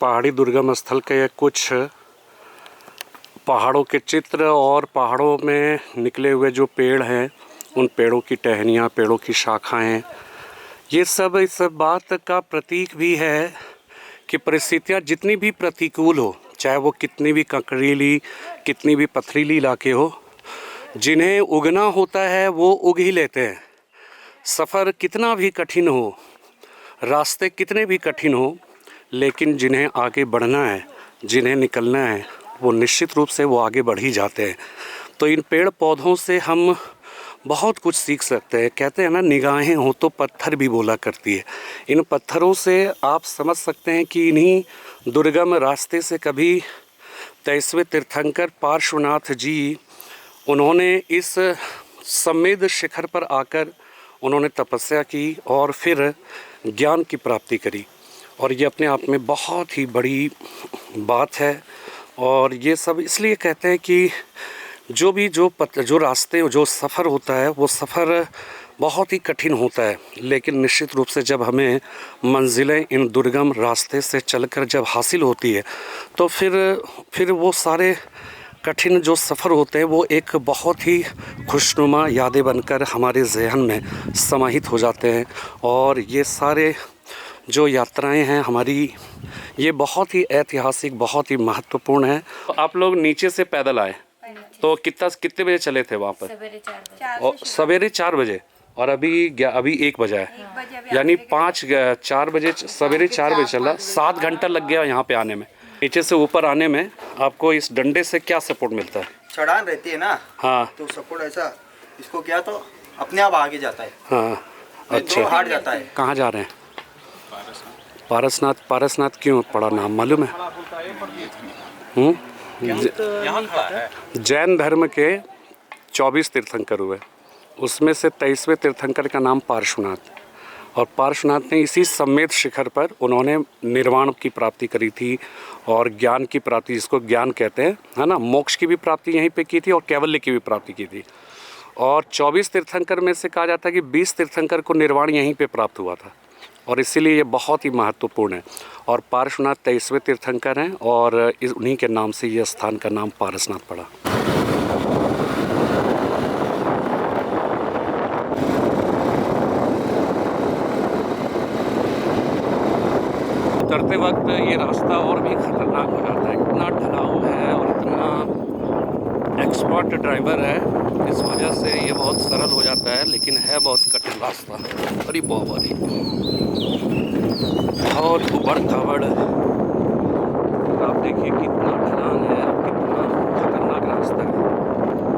पहाड़ी दुर्गम स्थल के कुछ पहाड़ों के चित्र और पहाड़ों में निकले हुए जो पेड़ हैं, उन पेड़ों की टहनियाँ, पेड़ों की शाखाएं, ये सब इस बात का प्रतीक भी है कि परिस्थितियाँ जितनी भी प्रतिकूल हो, चाहे वो कितनी भी ककड़ीली, कितनी भी पथरीली इलाके हो, जिन्हें उगना होता है वो उग ही लेते हैं। सफ़र कितना भी कठिन हो, रास्ते कितने भी कठिन हो, लेकिन जिन्हें आगे बढ़ना है, जिन्हें निकलना है, वो निश्चित रूप से वो आगे बढ़ ही जाते हैं। तो इन पेड़ पौधों से हम बहुत कुछ सीख सकते हैं। कहते हैं ना, निगाहें हो तो पत्थर भी बोला करती है। इन पत्थरों से आप समझ सकते हैं कि इन्हीं दुर्गम रास्ते से कभी 23वें तीर्थंकर पार्श्वनाथ जी, उन्होंने इस सम्मेद शिखर पर आकर उन्होंने तपस्या की और फिर ज्ञान की प्राप्ति करी। और ये अपने आप में बहुत ही बड़ी बात है। और ये सब इसलिए कहते हैं कि जो रास्ते, जो सफ़र होता है, वो सफ़र बहुत ही कठिन होता है, लेकिन निश्चित रूप से जब हमें मंजिलें इन दुर्गम रास्ते से चलकर जब हासिल होती है, तो फिर वो सारे कठिन जो सफ़र होते हैं वो एक बहुत ही खुशनुमा यादें बनकर हमारे ज़हन में समाहित हो जाते हैं। और ये सारे जो यात्राएं हैं हमारी, ये बहुत ही ऐतिहासिक, बहुत ही महत्वपूर्ण है। तो आप लोग नीचे से पैदल आए, तो कितने बजे चले थे वहाँ पर? सवेरे 4 बजे। और अभी 1 बजा है, यानी 4 बजे, सवेरे 4 बजे चला। 7 घंटा लग गया यहाँ पे आने में। नीचे से ऊपर आने में आपको इस डंडे से क्या सपोर्ट मिलता है? चढ़ान रहती है ना, हाँ, तो सपोर्ट ऐसा इसको किया तो अपने आप आगे जाता है। हाँ, अच्छा, हार्ड जाता है। कहाँ जा रहे हैं? पारसनाथ। पारसनाथ क्यों पड़ा नाम मालूम है? जैन धर्म के 24 तीर्थंकर हुए, उसमें से 23वें तीर्थंकर का नाम पार्श्वनाथ। और पार्श्वनाथ ने इसी सम्मेद शिखर पर उन्होंने निर्वाण की प्राप्ति करी थी और ज्ञान की प्राप्ति, जिसको ज्ञान कहते हैं, है ना, मोक्ष की भी प्राप्ति यहीं पे की थी और कैवल्य की भी प्राप्ति की थी। और 24 तीर्थंकर में से कहा जाता है कि 20 तीर्थंकर को निर्वाण यहीं पे प्राप्त हुआ था, और इसीलिए ये बहुत ही महत्वपूर्ण है। और पार्श्वनाथ 23वें तीर्थंकर हैं और उन्हीं के नाम से ये स्थान का नाम पारसनाथ पड़ा। उतरते वक्त ये रास्ता और भी खतरनाक हो जाता है, इतना ढलाव है और इतना एक्सपर्ट ड्राइवर है, इस वजह से ये बहुत सरल हो जाता है, लेकिन है बहुत कठिन रास्ता। अरे बाबा, और उबड़ खाबड़, आप देखिए कितना ढलान है, कितना खतरनाक रास्ता है।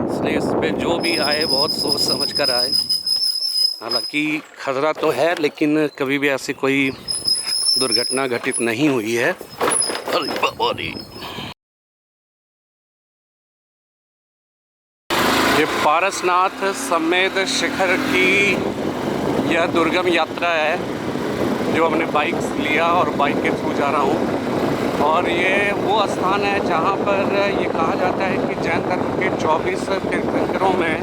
इसलिए इस पे जो भी आए बहुत सोच समझ कर आए। हालांकि खतरा तो है, लेकिन कभी भी ऐसी कोई दुर्घटना घटित नहीं हुई है। अरे बाबा रे, ये पारसनाथ सम्मेद शिखर की यह दुर्गम यात्रा है, जो हमने बाइक लिया और बाइक के थ्रू जा रहा हूँ। और ये वो स्थान है जहाँ पर ये कहा जाता है कि जैन धर्म के 24 तीर्थंकरों में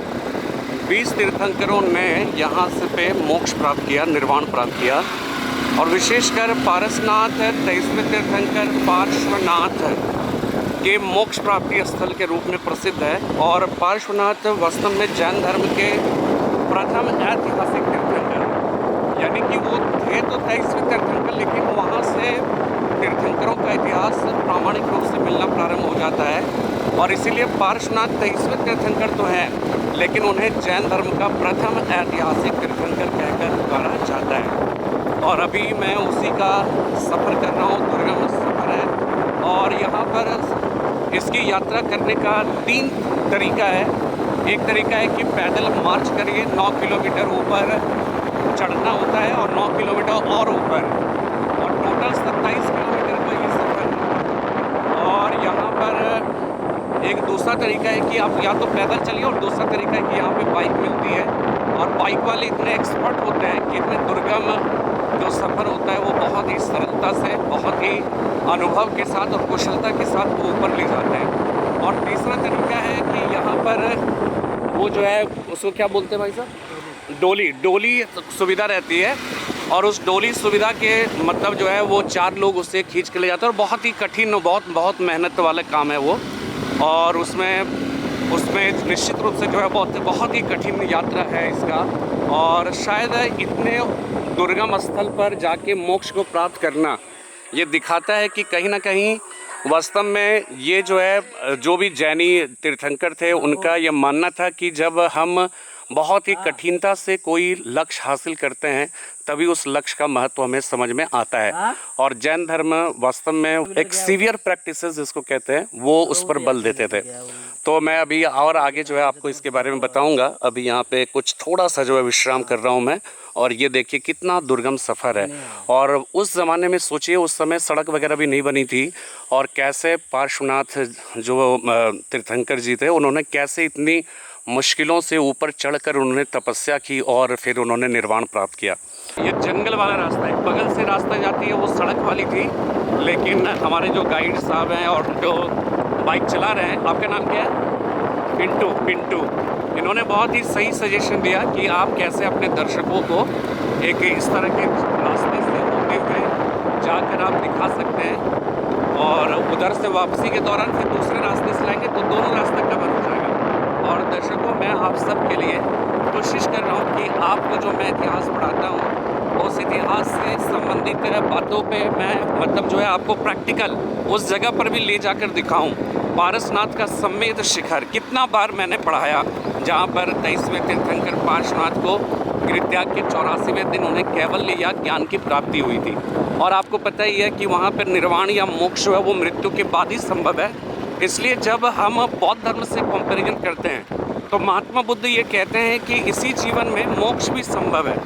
20 तीर्थंकरों ने यहाँ से पे मोक्ष प्राप्त किया, निर्वाण प्राप्त किया। और विशेषकर पारसनाथ 23वें तीर्थंकर पार्श्वनाथ के मोक्ष प्राप्ति स्थल के रूप में प्रसिद्ध है। और पार्श्वनाथ वास्तव में जैन धर्म के प्रथम ऐतिहासिक तीर्थंकर, यानी कि वो थे तो 23वें तीर्थंकर, लेकिन वहाँ से तीर्थंकरों का इतिहास प्रामाणिक रूप से मिलना प्रारंभ हो जाता है। और इसीलिए पार्श्वनाथ 23वें तीर्थंकर तो हैं, लेकिन उन्हें जैन धर्म का प्रथम ऐतिहासिक तीर्थंकर कहकर पुकारा जाता है। और अभी मैं उसी का सफ़र कर रहा हूँ, दुर्गम सफ़र है। और यहाँ पर इसकी यात्रा करने का 3 तरीका है। एक तरीका है कि पैदल मार्च करिए, 9 किलोमीटर ऊपर चढ़ना होता है और 9 किलोमीटर और ऊपर, और टोटल 27 किलोमीटर का ये सफ़र है। और यहाँ पर एक दूसरा तरीका है कि आप या तो पैदल चलिए, और दूसरा तरीका है कि यहाँ पे बाइक मिलती है। और बाइक वाले इतने एक्सपर्ट होते हैं कि इतने दुर्गम जो सफ़र होता है वो बहुत ही सरलता से, बहुत ही अनुभव के साथ और कुशलता के साथ वो ऊपर ले जाते हैं। और तीसरा तरीका है कि यहाँ पर वो जो है उसको क्या बोलते हैं भाई साहब, डोली सुविधा रहती है। और उस डोली सुविधा के मतलब जो है वो 4 लोग उससे खींच के ले जाते हैं और बहुत ही कठिन, बहुत मेहनत वाला काम है वो। और उसमें निश्चित रूप से जो है बहुत ही कठिन यात्रा है इसका। और शायद इतने दुर्गम स्थल पर जाके मोक्ष को प्राप्त करना ये दिखाता है कि कहीं ना कहीं वास्तव में ये जो है, जो भी जैनी तीर्थंकर थे उनका ये मानना था कि जब हम बहुत ही कठिनता से कोई लक्ष्य हासिल करते हैं तभी उस लक्ष्य का महत्व हमें समझ में आता है। और जैन धर्म वास्तव में एक सीवियर प्रैक्टिसेस जिसको कहते हैं वो उस पर बल देते थे। तो मैं अभी और आगे जो है आपको इसके बारे में बताऊंगा। अभी यहाँ पे कुछ थोड़ा सा जो है विश्राम कर रहा हूँ मैं। और ये देखिए कितना दुर्गम सफ़र है। और उस ज़माने में सोचिए, उस समय सड़क वगैरह भी नहीं बनी थी और कैसे पार्श्वनाथ जो तीर्थंकर जी थे उन्होंने कैसे इतनी मुश्किलों से ऊपर चढ़कर उन्होंने तपस्या की और फिर उन्होंने निर्वाण प्राप्त किया। ये जंगल वाला रास्ता है, बगल से रास्ता जाती है वो सड़क वाली थी, लेकिन हमारे जो गाइड साहब हैं और जो बाइक चला रहे हैं, आपका नाम क्या है? पिंटू। इन्होंने बहुत ही सही सजेशन दिया कि आप कैसे अपने दर्शकों को एक इस तरह के रास्ते से होते हुए जाकर आप दिखा सकते हैं और उधर से वापसी के दौरान फिर दूसरे रास्ते से लाएंगे तो दोनों रास्ता कवर हो जाएगा। और दर्शकों, मैं आप सब के लिए कोशिश कर रहा हूँ कि आपको जो मैं इतिहास पढ़ाता हूँ उस इतिहास से संबंधित बातों पे मैं मतलब जो है आपको प्रैक्टिकल उस जगह पर भी ले जाकर दिखाऊं। पारसनाथ का सम्मेद शिखर कितना बार मैंने पढ़ाया, जहाँ पर 23वें तीर्थंकर पार्श्वनाथ को गिरित्याग के 84वें दिन उन्हें कैवल्य या ज्ञान की प्राप्ति हुई थी। और आपको पता ही है कि वहाँ पर निर्वाण या मोक्ष है वो मृत्यु के बाद ही संभव है। इसलिए जब हम बौद्ध धर्म से कंपैरिजन करते हैं तो महात्मा बुद्ध ये कहते हैं कि इसी जीवन में मोक्ष भी संभव है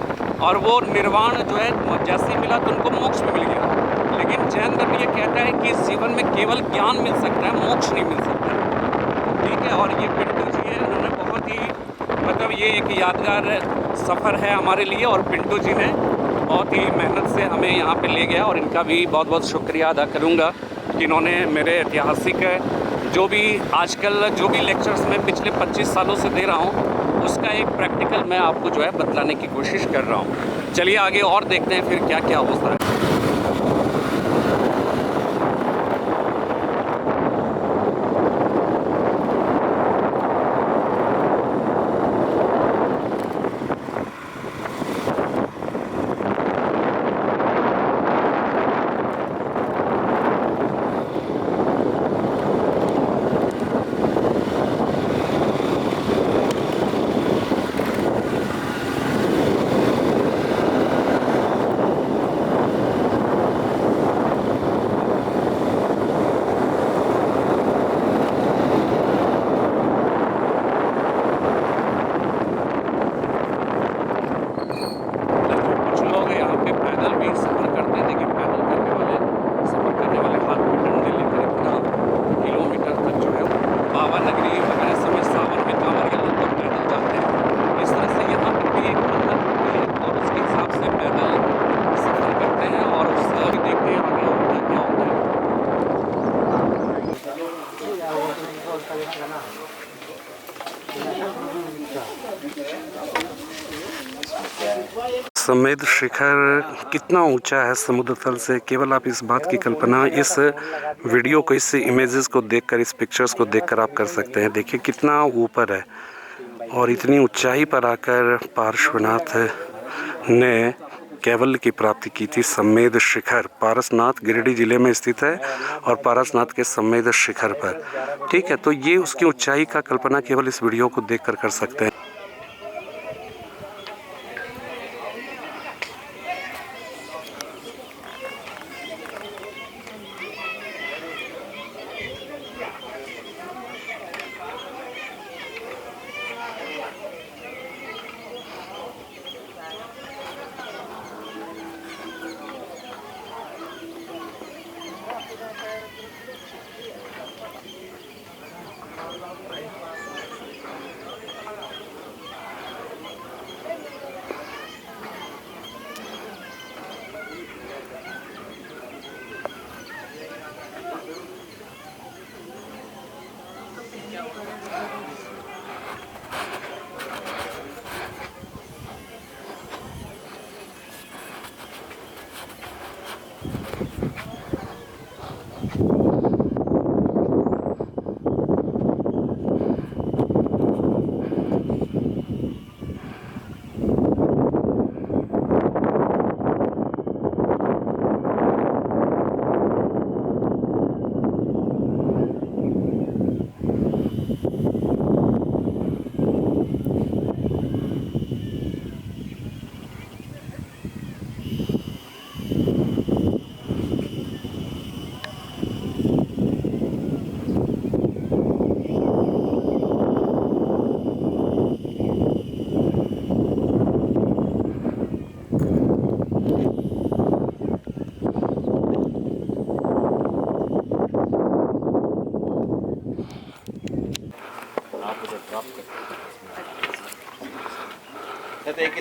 और वो निर्वाण जो है जैसे ही मिला तो उनको मोक्ष भी मिल गया। लेकिन जैन धर्म ये कहता है कि इस जीवन में केवल ज्ञान मिल सकता है, मोक्ष नहीं मिल सकता। ठीक है। और ये पिंटू जी हैं, उन्होंने बहुत ही मतलब ये एक यादगार सफ़र है हमारे लिए और पिंटू जी ने बहुत ही मेहनत से हमें यहाँ पे ले गया और इनका भी बहुत बहुत शुक्रिया अदा करूँगा कि इन्होंने मेरे ऐतिहासिक जो भी आजकल जो भी लेक्चर्स मैं पिछले 25 सालों से दे रहा हूँ उसका एक प्रैक्टिकल मैं आपको जो है बतलाने की कोशिश कर रहा हूँ। चलिए आगे और देखते हैं फिर क्या क्या होता है। सम्मेद शिखर कितना ऊंचा है समुद्र तल से, केवल आप इस बात की कल्पना इस वीडियो को, इस इमेजेस को देखकर, इस पिक्चर्स को देखकर आप कर सकते हैं। देखिए कितना ऊपर है और इतनी ऊंचाई पर आकर पार्श्वनाथ ने कैवल्य की प्राप्ति की थी। सम्मेद शिखर पारसनाथ गिरिडीह जिले में स्थित है और पारसनाथ के सम्मेद शिखर पर, ठीक है। तो ये उसकी ऊंचाई का कल्पना केवल इस वीडियो को देखकर कर सकते हैं।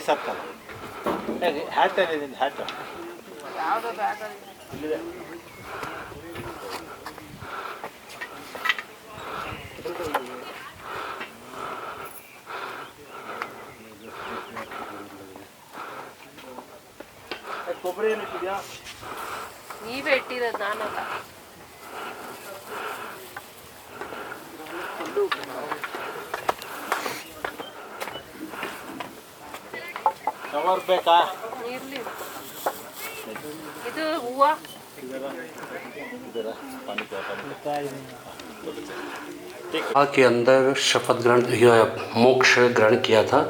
सब का ನೀ ಬೆಟ್ಟಿರೋದು ನಾನಲ್ಲ ಬೇಕಾ ಇರ್ಲಿ ಇದು ಹೂವು के अंदर शपथ ग्रहण या मोक्ष ग्रहण किया था,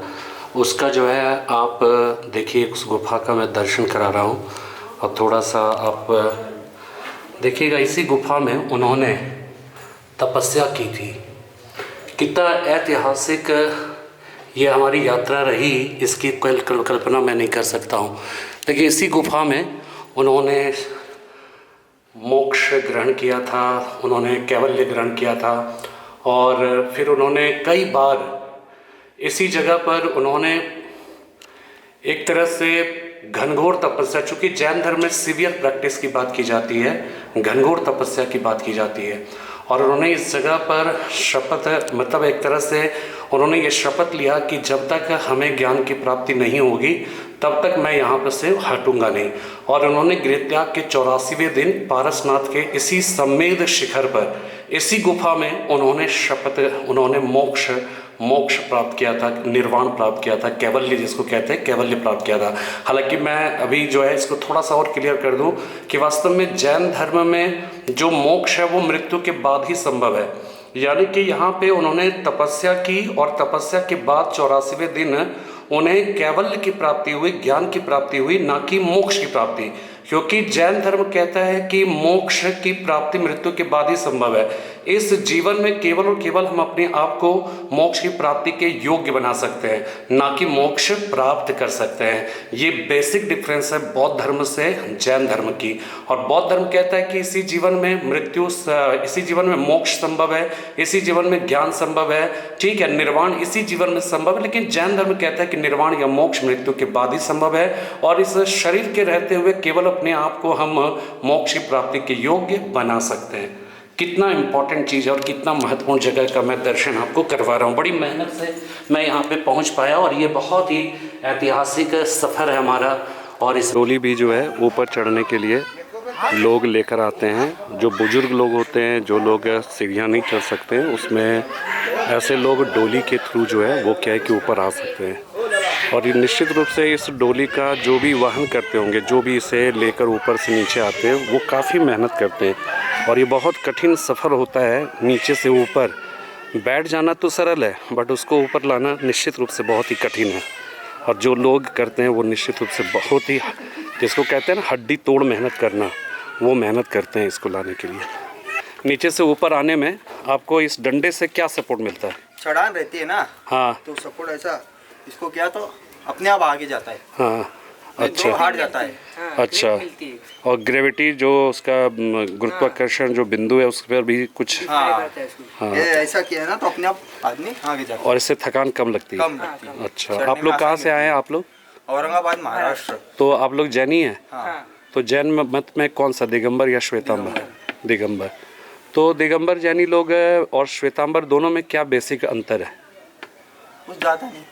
उसका जो है आप देखिए उस गुफा का मैं दर्शन करा रहा हूँ। और थोड़ा सा आप देखिएगा, इसी गुफा में उन्होंने तपस्या की थी। कितना ऐतिहासिक ये हमारी यात्रा रही, इसकी कल्पना मैं नहीं कर सकता हूँ। देखिए इसी गुफा में उन्होंने मोक्ष ग्रहण किया था, उन्होंने कैवल्य ग्रहण किया था। और फिर उन्होंने कई बार इसी जगह पर उन्होंने एक तरह से घनघोर तपस्या, चूँकि जैन धर्म में सीवियर प्रैक्टिस की बात की जाती है, घनघोर तपस्या की बात की जाती है। और उन्होंने इस जगह पर शपथ, मतलब एक तरह से उन्होंने ये शपथ लिया कि जब तक हमें ज्ञान की प्राप्ति नहीं होगी तब तक मैं यहाँ पर से हटूंगा नहीं। और उन्होंने गृहत्याग के 84वें दिन पारसनाथ के इसी सम्मेद शिखर पर, इसी गुफा में उन्होंने शपथ, उन्होंने मोक्ष प्राप्त किया था, निर्वाण प्राप्त किया था, कैवल्य जिसको कहते हैं कैवल्य प्राप्त किया था। हालांकि मैं अभी जो है इसको थोड़ा सा और क्लियर कर दूं कि वास्तव में जैन धर्म में जो मोक्ष है वो मृत्यु के बाद ही संभव है। यानी कि यहाँ पे उन्होंने तपस्या की और तपस्या के बाद 84वें दिन उन्हें कैवल्य की प्राप्ति हुई, ज्ञान की प्राप्ति हुई, ना कि मोक्ष की प्राप्ति। क्योंकि जैन धर्म कहता है कि मोक्ष की प्राप्ति मृत्यु के बाद ही संभव है। इस जीवन में केवल और केवल हम अपने आप को मोक्ष की प्राप्ति के योग्य बना सकते हैं, ना कि मोक्ष प्राप्त कर सकते हैं। ये बेसिक डिफरेंस है बौद्ध धर्म से जैन धर्म की। और बौद्ध धर्म कहता है कि इसी जीवन में इसी जीवन में मोक्ष संभव है, इसी जीवन में ज्ञान संभव है, ठीक है, निर्वाण इसी जीवन में संभव है। लेकिन जैन धर्म कहता है कि निर्वाण या मोक्ष मृत्यु के बाद ही संभव है। और इस शरीर के रहते हुए केवल अपने आप को हम मोक्ष की प्राप्ति के योग्य बना सकते हैं। कितना इम्पॉर्टेंट चीज़ है और कितना महत्वपूर्ण जगह का मैं दर्शन आपको करवा रहा हूँ। बड़ी मेहनत से मैं यहाँ पे पहुँच पाया और ये बहुत ही ऐतिहासिक सफ़र है हमारा। और इस डोली भी जो है ऊपर चढ़ने के लिए लोग लेकर आते हैं। जो बुजुर्ग लोग होते हैं, जो लोग सीढ़ियाँ नहीं चढ़ सकते हैं, उसमें ऐसे लोग डोली के थ्रू जो है वो क्या है कि ऊपर आ सकते हैं। और ये निश्चित रूप से इस डोली का जो भी वाहन करते होंगे, जो भी इसे लेकर ऊपर से नीचे आते हैं, वो काफ़ी मेहनत करते हैं। और ये बहुत कठिन सफ़र होता है। नीचे से ऊपर बैठ जाना तो सरल है, बट उसको ऊपर लाना निश्चित रूप से बहुत ही कठिन है। और जो लोग करते हैं वो निश्चित रूप से बहुत ही, जिसको कहते हैं ना हड्डी तोड़ मेहनत करना, वो मेहनत करते हैं इसको लाने के लिए। नीचे से ऊपर आने में आपको इस डंडे से क्या सपोर्ट मिलता है? चढ़ान रहती है ना, हाँ, तो सपोर्ट ऐसा इसको किया तो अपने आप आगे जाता है। हाँ, अच्छा, तो हार्ड जाता है। अच्छा। और ग्रेविटी जो उसका गुरुत्वाकर्षण जो बिंदु है उस पर भी कुछ, हाँ, हाँ, ये ऐसा किया है ना तो अपने आप आदमी आगे जाता है। और इससे थकान कम लगती है। कम लगती है। अच्छा, चढ़ने आप लोग में कहाँ आसानी से आए हैं? आप लोग औरंगाबाद महाराष्ट्र। तो आप लोग जैनी हैं? हाँ, तो जैन मत में कौन सा, दिगंबर या श्वेतांबर? दिगंबर। तो दिगंबर जैनी लोग और श्वेतांबर दोनों में क्या बेसिक अंतर है? कुछ ज़्यादा नहीं,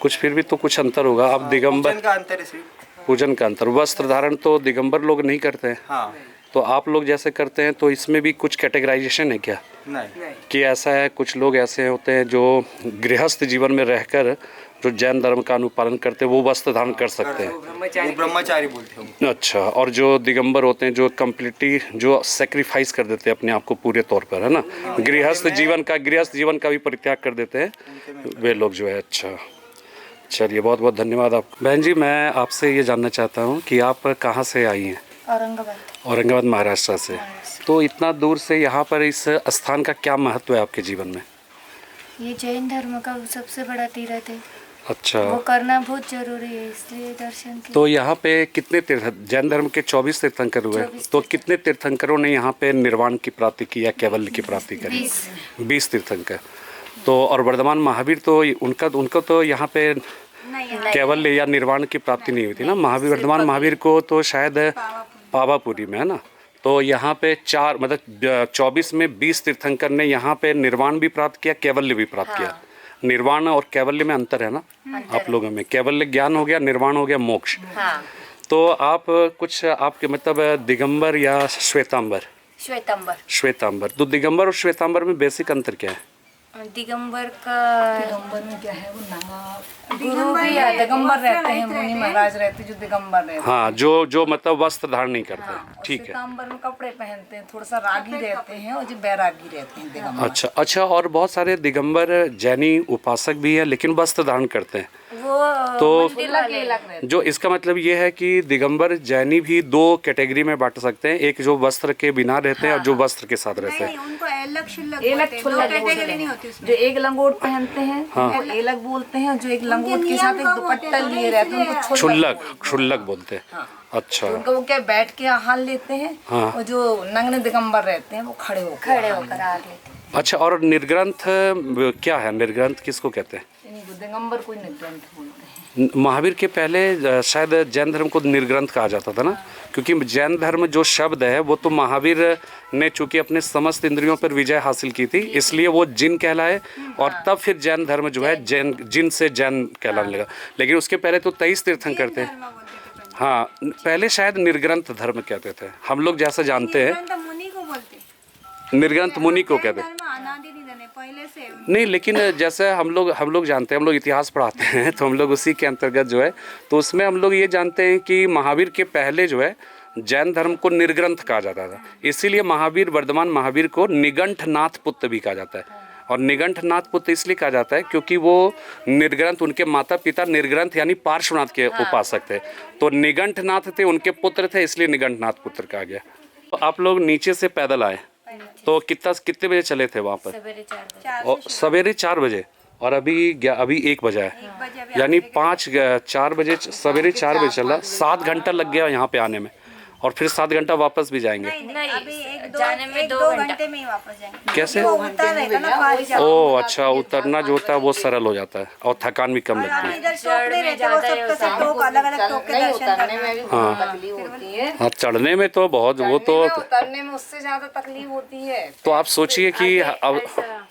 कुछ फिर भी तो कुछ अंतर होगा। आप दिगंबर, पूजन का अंतर है सिर्फ। पूजन का अंतर, वस्त्र धारण तो दिगंबर लोग नहीं करते हैं, हाँ, तो आप लोग जैसे करते हैं, तो इसमें भी कुछ कैटेगराइजेशन है क्या नहीं, कि ऐसा है? कुछ लोग ऐसे होते हैं जो गृहस्थ जीवन में रहकर जो जैन धर्म का अनुपालन करते हैं वो वस्त्र धारण कर सकते हैं। वो ब्रह्मचारी बोलते हैं। अच्छा। और जो दिगंबर होते हैं जो कम्प्लीटली जो सेक्रीफाइस कर देते हैं अपने आप को पूरे तौर पर, है ना, गृहस्थ जीवन का भी परित्याग कर देते हैं, वे लोग जो है। अच्छा, चलिए, बहुत बहुत धन्यवाद आपको। बहन जी, मैं आपसे ये जानना चाहता हूँ कि आप कहाँ से आई हैं? औरंगाबाद महाराष्ट्र से। तो इतना दूर से यहाँ पर इस स्थान का क्या महत्व है आपके जीवन में? ये जैन धर्म का सबसे बड़ा तीर्थ है। अच्छा, वो करना बहुत जरूरी है, इसलिए दर्शन के। तो यहाँ पे कितने तीर्थ, जैन धर्म के 24 तीर्थंकर हुए, तो कितने तीर्थंकरों ने यहाँ पे निर्वाण की प्राप्ति की या कैवल्य की प्राप्ति करी? 20 तीर्थंकर। तो और वर्धमान महावीर तो उनका तो यहाँ पे कैवल्य या निर्वाण की प्राप्ति नहीं हुई थी ना। महावीर वर्धमान महावीर को तो शायद पावापुरी में है ना। तो यहाँ पे 4 मतलब 24 में 20 तीर्थंकर ने यहाँ पे निर्वाण भी प्राप्त किया, कैवल्य भी प्राप्त किया। निर्वाण और कैवल्य में अंतर है ना आप लोगों में। कैवल्य ज्ञान हो गया, निर्वाण हो गया मोक्ष। तो आप कुछ आपके मतलब दिगंबर या श्वेतांबर? श्वेतांबर। तो दिगंबर और श्वेतांबर में बेसिक अंतर क्या है? दिगंबर में क्या है, वो नंगा गुरु भी है, दिगंबर रहते हैं, मुनि महाराज रहते हैं जो दिगंबर रहते हैं। हाँ, जो मतलब वस्त्र धारण नहीं करते। हाँ, ठीक है। श्वेतांबर में कपड़े पहनते हैं, थोड़ा सा रागी रहते हैं, और जो बैरागी रहते हैं दिगंबर। अच्छा। और बहुत सारे दिगंबर जैनी उपासक भी है लेकिन वस्त्र धारण करते हैं। वो तो अलग जो इसका मतलब ये है कि दिगंबर जैनी भी 2 कैटेगरी में बांट सकते हैं, एक जो वस्त्र के बिना रहते हैं और जो वस्त्र के साथ रहते हैं। उनको अलग कैटेगरी नहीं होती। जो एक लंगोट पहनते हैं उनको अलग बोलते हैं, जो एक लंगोट के साथ एक दुपट्टा लिए रहते हैं उनको क्षुल्लक बोलते हैं। अच्छा। उनको वो क्या बैठ के हाल लेते हैं, और जो नंगने दिगंबर रहते हैं वो खड़े होकर आ लेते हैं। अच्छा, और निर्ग्रंथ क्या है? निर्ग्रंथ किसको कहते हैं? दिगंबर को निर्ग्रंथ बोलते हैं। महावीर के पहले शायद जैन धर्म को निर्ग्रंथ कहा जाता था ना, क्योंकि जैन धर्म जो शब्द है वो तो महावीर ने चूंकि अपने समस्त इंद्रियों पर विजय हासिल की थी इसलिए वो जिन कहलाए, और तब फिर जैन धर्म जो है जिन से जैन कहलाने लगा। लेकिन उसके पहले तो 23 तीर्थंकर थे। हाँ, पहले शायद निर्ग्रंथ धर्म कहते थे, हम लोग जैसा जानते हैं। निर्ग्रंथ मुनि को कहते हैं। नहीं, लेकिन जैसे हम लोग जानते हैं, हम लोग इतिहास पढ़ाते हैं तो हम लोग उसी के अंतर्गत जो है, तो उसमें हम लोग ये जानते हैं कि महावीर के पहले जो है जैन धर्म को निर्ग्रंथ कहा जाता था। इसीलिए महावीर वर्धमान महावीर को निगंठनाथ पुत्र भी कहा जाता है। और निगंठनाथ पुत्र इसलिए कहा जाता है क्योंकि वो निर्ग्रंथ, उनके माता पिता निर्ग्रंथ यानी पार्श्वनाथ के उपासक थे, तो निगंठनाथ थे, उनके पुत्र थे, इसलिए निगंठनाथ पुत्र कहा गया। तो आप लोग नीचे से पैदल आए तो कितने बजे चले थे वहाँ पर? सवेरे 4 बजे, और अभी 1 बजा है, यानी 4 बजे सवेरे 4 बजे चला, 7 घंटा लग गया यहाँ पे आने में, और फिर 7 घंटा वापस भी जाएंगे। नहीं, जाने में 2 घंटे में ही वापस जाएंगे। कैसे? ओह अच्छा, उतरना जो होता है वो सरल हो जाता है और थकान भी कम लगती है। हाँ, चढ़ने में तो बहुत, वो तो उतरने में उससे ज्यादा तकलीफ होती है। तो आप सोचिए कि अब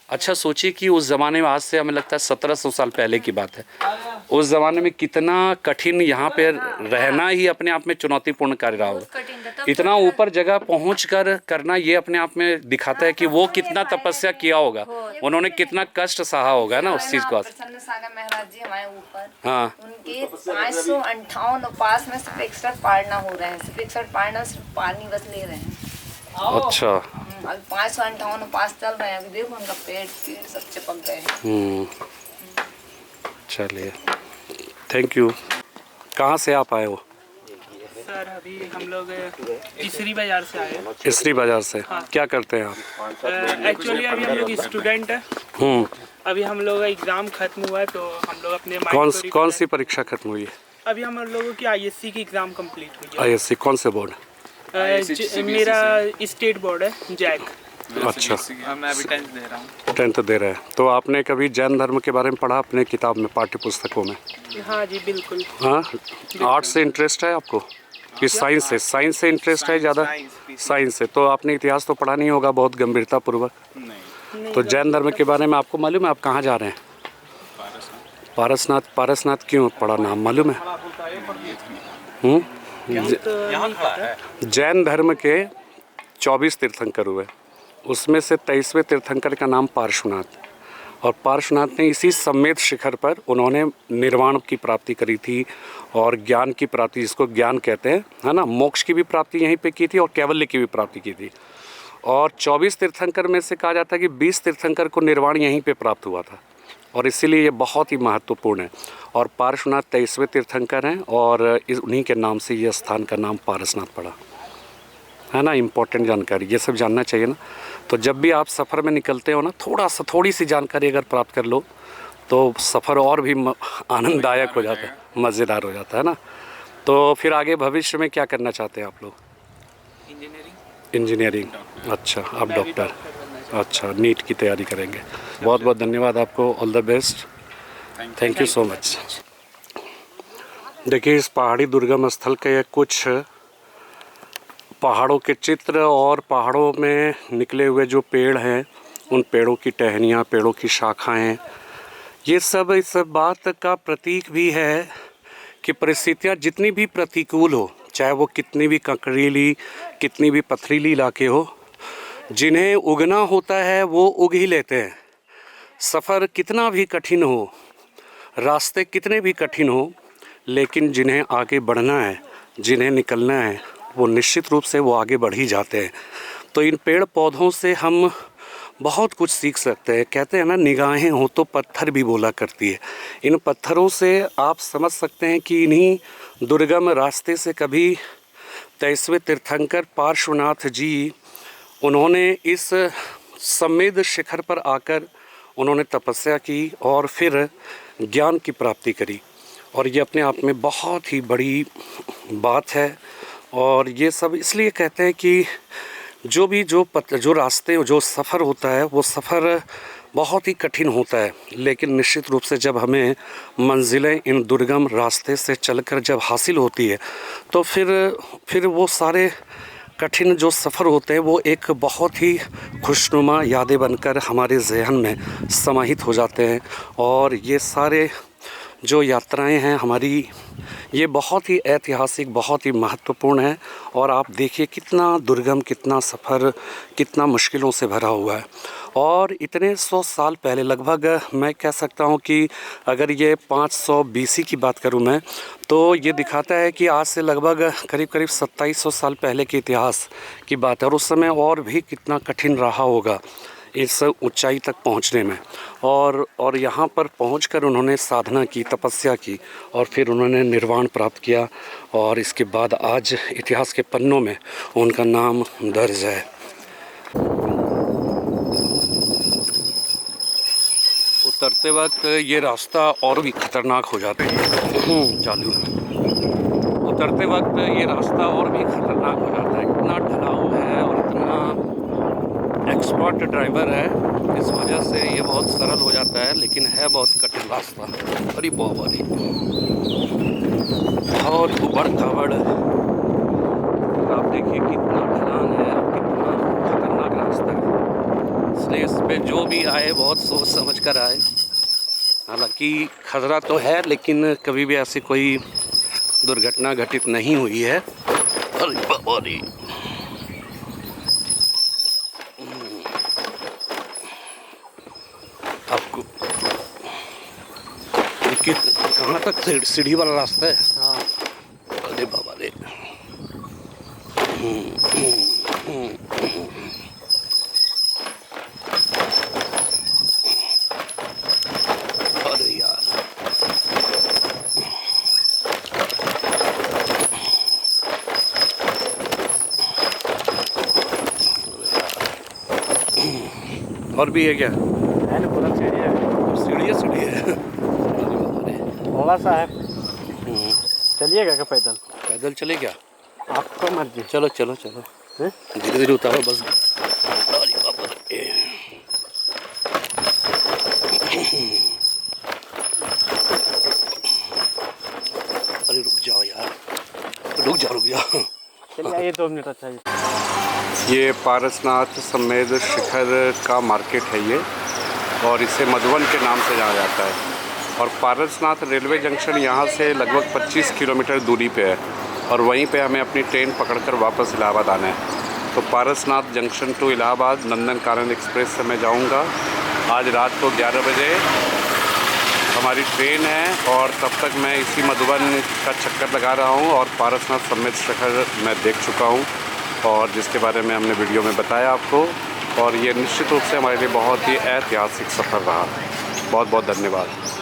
अच्छा सोचिए कि उस ज़माने में, आज से हमें लगता है 1700 साल पहले की बात है, उस ज़माने में कितना कठिन यहाँ पे रहना ही अपने आप में चुनौतीपूर्ण कार्य रहा होगा। इतना ऊपर जगह पहुँच कर करना ये अपने आप में दिखाता है कि वो कितना तपस्या किया होगा, उन्होंने कितना कष्ट सहा होगा ना उस चीज़ को। महाराज जी हमारे ऊपर, हाँ, उनके 558 उपास में सिर्फ 61 पारना हो रहे हैं, सिर्फ 61 पारना, सिर्फ पानी बस ले रहे हैं। अच्छा, अब 558 उपास चल रहे हैं, अभी देखो उनका पेट सब चिपक गए हैं। चलिए, थैंक यू। कहाँ से आप आए हो? सर अभी हम लोग इसरी बाजार से आए। इसरी बाजार से? हाँ। क्या करते हैं आप? एक्चुअली अभी हम लोग स्टूडेंट हैं। अभी हम लोग का एग्ज़ाम खत्म हुआ है, तो हम लोग अपने कौन सी परीक्षा खत्म हुई है? अभी हम लोगों की ISC की एग्ज़ाम कंप्लीट हुई है। ISC कौन से बोर्ड? मेरा स्टेट बोर्ड है, जैक। अच्छा, मैं अभी 10th दे रहा हूँ। 10th दे रहे हैं। तो आपने कभी जैन धर्म के बारे में पढ़ा अपने किताब में, पाठ्य पुस्तकों में? हाँ जी, बिल्कुल। हाँ, आर्ट से इंटरेस्ट है आपको कि साइंस से इंटरेस्ट है ज़्यादा? साइंस से। तो आपने इतिहास तो पढ़ा नहीं होगा बहुत गंभीरतापूर्वक? नहीं। तो जैन धर्म के बारे में आपको मालूम है आप कहाँ जा रहे हैं? पारसनाथ क्यों पढ़ा, नाम मालूम है? जैन धर्म के 24 तीर्थंकर हुए, उसमें से 23वें तीर्थंकर का नाम पार्श्वनाथ, और पार्श्वनाथ ने इसी सम्मेद शिखर पर उन्होंने निर्वाण की प्राप्ति करी थी और ज्ञान की प्राप्ति, जिसको ज्ञान कहते हैं, है ना, मोक्ष की भी प्राप्ति यहीं पे की थी और कैवल्य की भी प्राप्ति की थी। और 24 तीर्थंकर में से कहा जाता है कि 20 तीर्थंकर को निर्वाण यहीं पे प्राप्त हुआ था, और इसीलिए ये बहुत ही महत्वपूर्ण है। और पार्श्वनाथ 23वें तीर्थंकर हैं, और उन्हीं के नाम से ये स्थान का नाम पारसनाथ पड़ा, है ना। इम्पोर्टेंट जानकारी, ये सब जानना चाहिए ना। तो जब भी आप सफ़र में निकलते हो ना, थोड़ी सी जानकारी अगर प्राप्त कर लो तो सफ़र और भी आनंददायक हो जाता है, मज़ेदार हो जाता है ना। तो फिर आगे भविष्य में क्या करना चाहते हैं आप लोग? इंजीनियरिंग। अच्छा, आप डॉक्टर। अच्छा, नीट की तैयारी करेंगे। बहुत बहुत धन्यवाद आपको, all the best, thank you so much. देखिए इस पहाड़ी दुर्गम स्थल के कुछ पहाड़ों के चित्र और पहाड़ों में निकले हुए जो पेड़ हैं उन पेड़ों की टहनियाँ, पेड़ों की शाखाएं, ये सब इस बात का प्रतीक भी है कि परिस्थितियाँ जितनी भी प्रतिकूल हो, चाहे वो कितनी भी कंकरीली, कितनी भी पथरीली इलाके हो, जिन्हें उगना होता है वो उग ही लेते हैं। सफ़र कितना भी कठिन हो, रास्ते कितने भी कठिन हो, लेकिन जिन्हें आगे बढ़ना है, जिन्हें निकलना है, वो निश्चित रूप से वो आगे बढ़ ही जाते हैं। तो इन पेड़ पौधों से हम बहुत कुछ सीख सकते हैं। कहते हैं ना, निगाहें हो तो पत्थर भी बोला करती है। इन पत्थरों से आप समझ सकते हैं कि इन्हीं दुर्गम रास्ते से कभी 23वें तीर्थंकर पार्श्वनाथ जी, उन्होंने इस समेध शिखर पर आकर उन्होंने तपस्या की और फिर ज्ञान की प्राप्ति करी। और ये अपने आप में बहुत ही बड़ी बात है। और ये सब इसलिए कहते हैं कि जो रास्ते, जो सफ़र होता है, वो सफ़र बहुत ही कठिन होता है, लेकिन निश्चित रूप से जब हमें मंजिलें इन दुर्गम रास्ते से चलकर जब हासिल होती है, तो फिर वो सारे कठिन जो सफ़र होते हैं वो एक बहुत ही खुशनुमा यादें बनकर हमारे ज़हन में समाहित हो जाते हैं। और ये सारे जो यात्राएं हैं हमारी, ये बहुत ही ऐतिहासिक, बहुत ही महत्वपूर्ण है। और आप देखिए कितना दुर्गम, कितना सफ़र, कितना मुश्किलों से भरा हुआ है। और इतने 100 साल पहले, लगभग मैं कह सकता हूँ कि अगर ये 500 BC की बात करूँ मैं, तो ये दिखाता है कि आज से लगभग करीब 2700 साल पहले के इतिहास की बात है। और उस समय और भी कितना कठिन रहा होगा इस ऊंचाई तक पहुंचने में। और यहाँ पर पहुंचकर उन्होंने साधना की, तपस्या की, और फिर उन्होंने निर्वाण प्राप्त किया। और इसके बाद आज इतिहास के पन्नों में उनका नाम दर्ज है। उतरते वक्त ये रास्ता और भी ख़तरनाक हो जाता है। चालू उतरते वक्त ये रास्ता और भी ख़तरनाक हो जाता है। इतना ढलाव है और इतना एक्सपर्ट ड्राइवर है, इस वजह से ये बहुत सरल हो जाता है, लेकिन है बहुत कठिन रास्ता। अरे बहुत उबड़ खाबड़, आप देखिए कितना ढलान है और कितना खतरनाक रास्ता है। इसलिए इस पे जो भी आए बहुत सोच समझ कर आए। हालांकि खतरा तो है, लेकिन कभी भी ऐसी कोई दुर्घटना घटित नहीं हुई है। अरे बाबा रे, आपको देखिए कहाँ तक सीढ़ी वाला रास्ता है। हाँ, अरे बाबा रे। अरे यार, और भी है क्या? है ना, पूरा सीढ़ी है। थोड़ा सा है। चलिएगा क्या पैदल? पैदल चले क्या? आपको मर्जी। चलो चलो चलो, धीरे धीरे उतारो बस। अरे बाबा रे। अरे रुक जाओ यार, रुक जाओ। चलिए आइए, 2 मिनट। अच्छा ये पारसनाथ समेध शिखर का मार्केट है ये, और इसे मधुवन के नाम से जाना जाता है। और पारसनाथ रेलवे जंक्शन यहाँ से लगभग 25 किलोमीटर दूरी पे है, और वहीं पे हमें अपनी ट्रेन पकड़कर वापस इलाहाबाद आना है। तो Parasnath junction to Allahabad Nandan Kanan express से मैं जाऊँगा। आज रात को 11 बजे हमारी ट्रेन है, और तब तक मैं इसी मधुबन का चक्कर लगा रहा हूँ। और पारसनाथ समेध शिखर मैं देख चुका हूँ, और जिसके बारे में हमने वीडियो में बताया आपको। और ये निश्चित रूप से हमारे लिए बहुत ही ऐतिहासिक सफ़र रहा। बहुत बहुत धन्यवाद।